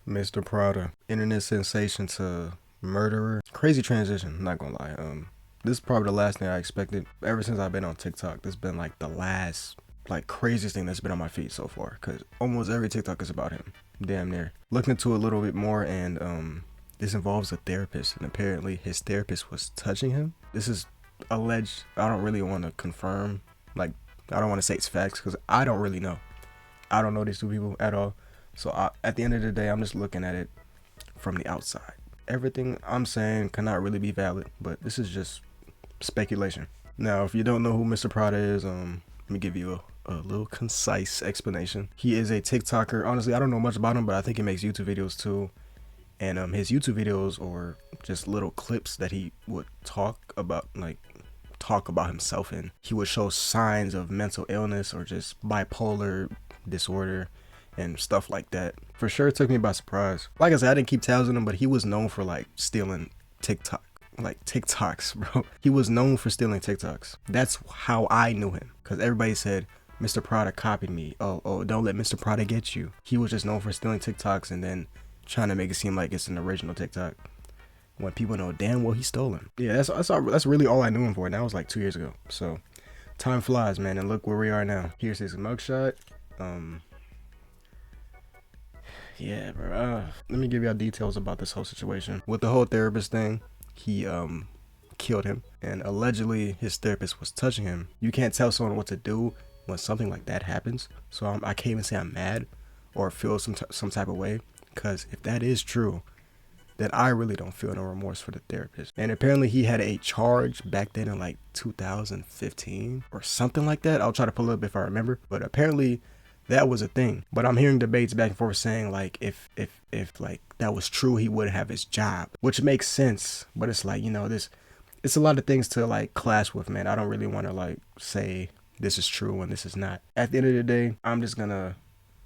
Mr. Prada, internet sensation to murderer. Crazy transition, not gonna lie. This is probably the last thing I expected. Ever since I've been on TikTok, this has been like the last, like craziest thing that's been on my feed so far. Cause almost every TikTok is about him, damn near. Looked into it a little bit more, and this involves a therapist, and apparently his therapist was touching him. This is alleged. I don't really want to confirm, like I don't want to say it's facts because I don't really know. I don't know these two people at all. So at the end of the day, I'm just looking at it from the outside. Everything I'm saying cannot really be valid, but this is just speculation. Now, if you don't know who Mr. Prada is, let me give you a little concise explanation. He is a TikToker. Honestly, I don't know much about him, but I think he makes YouTube videos too. And his YouTube videos are just little clips that he would talk about himself in. He would show signs of mental illness or just bipolar disorder and stuff like that. For sure, it took me by surprise. Like I said, I didn't keep tabs on him, but he was known for like stealing TikToks, bro. He was known for stealing TikToks. That's how I knew him, because everybody said Mr. Prada copied me. Oh, don't let Mr. Prada get you. He was just known for stealing TikToks and then trying to make it seem like it's an original TikTok when people know damn well he stole them. Yeah, that's really all I knew him for, and that was like 2 years ago. So time flies, man, and look where we are now. Here's his mugshot. Yeah, bro. Let me give y'all details about this whole situation. With the whole therapist thing, he killed him, and allegedly his therapist was touching him. You can't tell someone what to do when something like that happens. So I can't even say I'm mad or feel some type of way, because if that is true, then I really don't feel no remorse for the therapist. And apparently he had a charge back then in like 2015 or something like that. I'll try to pull it up if I remember, but apparently that was a thing. But I'm hearing debates back and forth saying like if like that was true, he would have his job, which makes sense. But it's like, you know, it's a lot of things to like clash with, man. I don't really want to like say this is true and this is not. At the end of the day, I'm just gonna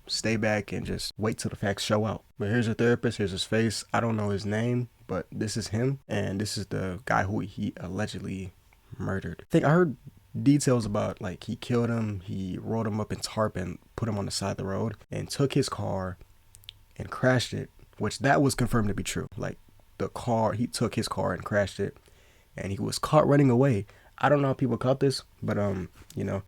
stay back and just wait till the facts show out. But here's a therapist, here's his face. I don't know his name, but this is him, and this is the guy who he allegedly murdered. I think I heard details about like he killed him, he rolled him up in tarp and put him on the side of the road and took his car and crashed it, which that was confirmed to be true. Like he took his car and crashed it, and he was caught running away. I don't know how people caught this, but you know.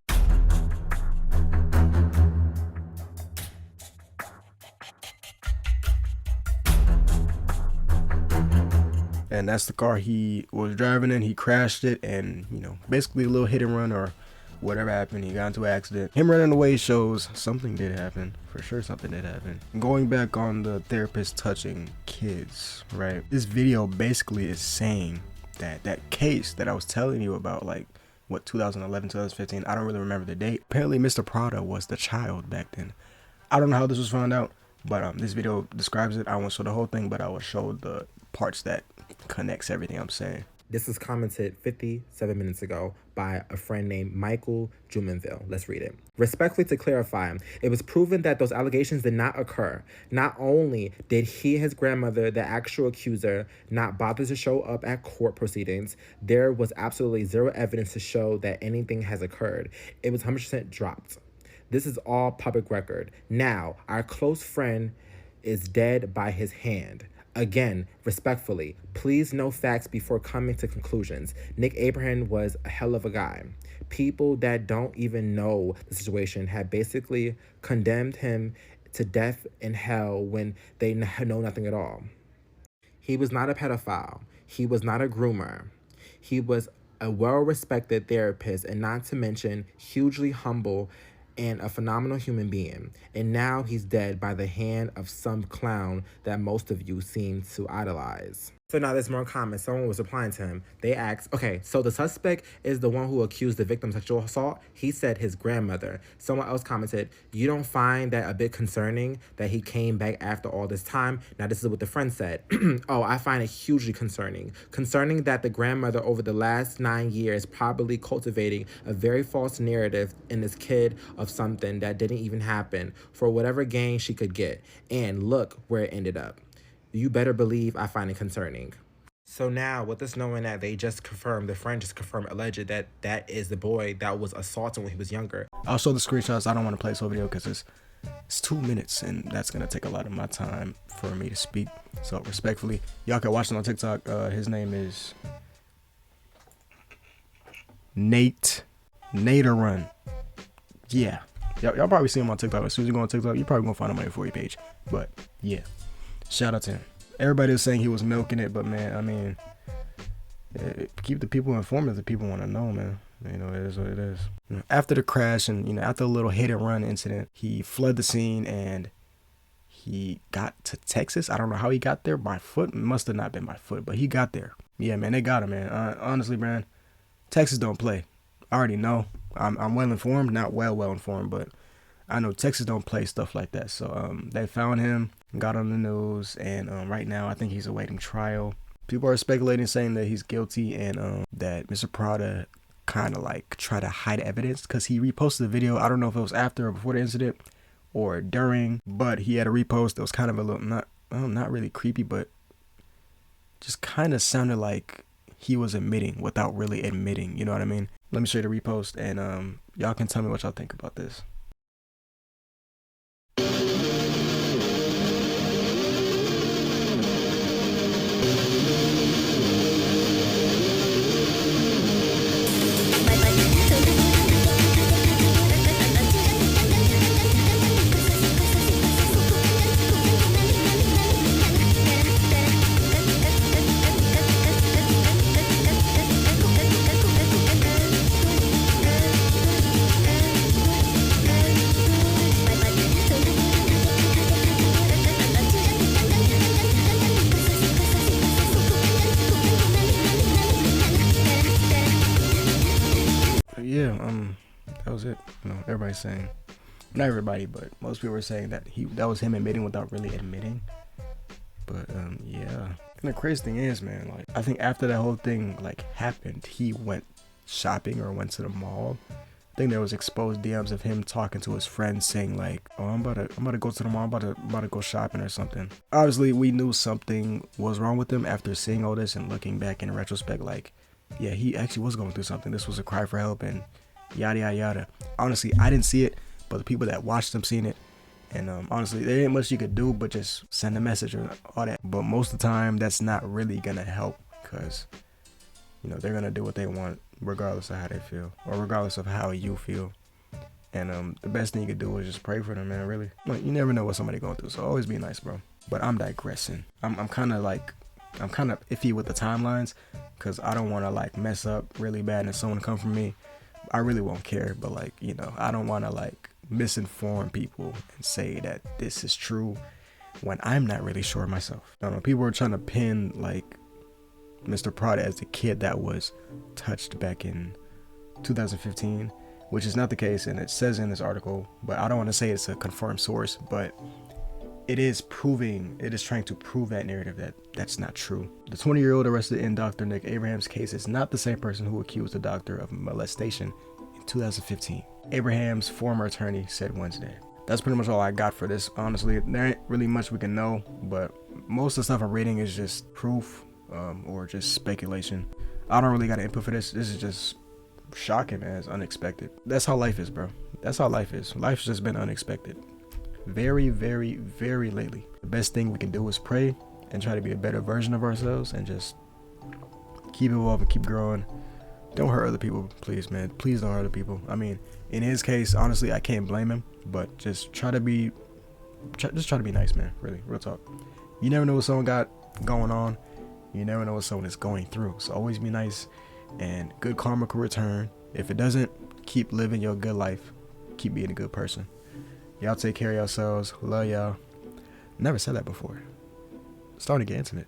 And that's the car he was driving in. He crashed it, and you know, basically a little hit and run or whatever happened. He got into an accident. Him running away shows something did happen. For sure something did happen. Going back on the therapist touching kids, right? This video basically is saying that case that I was telling you about, like what, 2011, 2015, I don't really remember the date. Apparently Mr. Prada was the child back then. I don't know how this was found out, but this video describes it. I won't show the whole thing, but I will show the parts that connects everything I'm saying. This was commented 57 minutes ago by a friend named Michael Jumanville. Let's read it. Respectfully to clarify, it was proven that those allegations did not occur. Not only did he and his grandmother, the actual accuser, not bother to show up at court proceedings, there was absolutely zero evidence to show that anything has occurred. It was 100% dropped. This is all public record. Now, our close friend is dead by his hand. Again, respectfully, please know facts before coming to conclusions. Nick Abraham was a hell of a guy. People that don't even know the situation have basically condemned him to death in hell when they know nothing at all. He was not a pedophile. He was not a groomer. He was a well-respected therapist, and not to mention hugely humble and a phenomenal human being. And now he's dead by the hand of some clown that most of you seem to idolize. So now there's more comments. Someone was replying to him. They asked, okay, so the suspect is the one who accused the victim of sexual assault? He said his grandmother. Someone else commented, you don't find that a bit concerning that he came back after all this time? Now this is what the friend said. Oh, I find it hugely concerning. Concerning that the grandmother over the last 9 years probably cultivating a very false narrative in this kid of something that didn't even happen for whatever gain she could get. And look where it ended up. You better believe I find it concerning. So now, with us knowing that they just confirmed, the friend just confirmed, alleged that is the boy that was assaulted when he was younger. I'll show the screenshots. I don't want to play this whole video because It's 2 minutes, and that's gonna take a lot of my time for me to speak. So respectfully, y'all can watch it on TikTok. His name is Naderun. Yeah, y'all probably see him on TikTok. As soon as you go on TikTok, you're probably gonna find him on your For You page. But yeah, shout out to him. Everybody is saying he was milking it, but man, I mean, keep the people informed if the people want to know, man. You know, it is what it is. After the crash and, after a little hit and run incident, he fled the scene and he got to Texas. I don't know how he got there, by foot. It must have not been by foot, but he got there. Yeah, man, they got him, man. Honestly, man, Texas don't play. I already know. I'm well informed, not well informed, but I know Texas don't play stuff like that. So they found him, got on the news, and right now I think he's awaiting trial. People are speculating, saying that he's guilty and that Mr. Prada kind of like try to hide evidence because he reposted the video. I don't know if it was after or before the incident or during, but he had a repost that was kind of a little not really creepy, but just kind of sounded like he was admitting without really admitting. You know what I mean? Let me show you the repost, and y'all can tell me what y'all think about this. Yeah, that was it. Everybody's saying, not everybody, but most people were saying that that was him admitting without really admitting. But yeah. And the crazy thing is, man, like I think after that whole thing like happened, he went shopping or went to the mall. I think there was exposed DMs of him talking to his friends saying like, "Oh, I'm about to go to the mall. I'm about to go shopping or something." Obviously, we knew something was wrong with him after seeing all this and looking back in retrospect. Like, yeah, he actually was going through something. This was a cry for help and yada yada yada. Honestly, I didn't see it, but the people that watched him seen it. And honestly, there ain't much you could do but just send a message or all that. But most of the time, that's not really gonna help because they're gonna do what they want regardless of how they feel or regardless of how you feel. And the best thing you could do is just pray for them, man. Really, like, you never know what somebody going through, so always be nice, bro. But I'm digressing. I'm kind of iffy with the timelines because I don't want to like mess up really bad and someone come from me. I really won't care, but like, I don't want to like misinform people and say that this is true when I'm not really sure myself. I don't know, people are trying to pin like Mr. Prada as the kid that was touched back in 2015, which is not the case, and it says in this article, but I don't want to say it's a confirmed source, but it is trying to prove that narrative that that's not true. The 20-year-old arrested in Dr. Nick Abraham's case is not the same person who accused the doctor of molestation in 2015, Abraham's former attorney said Wednesday. That's pretty much all I got for this. Honestly, there ain't really much we can know, but most of the stuff I'm reading is just proof or just speculation. I don't really got an input for this. This is just shocking, man. It's unexpected. That's how life is, bro. That's how life is. Life's just been unexpected. Very, very, very lately. The best thing we can do is pray and try to be a better version of ourselves and just keep evolving, keep growing. Don't hurt other people, please, man. Please don't hurt other people. I mean, in his case, honestly, I can't blame him, but just try to be nice, man. Really, real talk. You never know what someone got going on. You never know what someone is going through. So always be nice, and good karma can return. If it doesn't, keep living your good life. Keep being a good person. Y'all take care of yourselves. Love y'all. Never said that before. Starting to get intimate.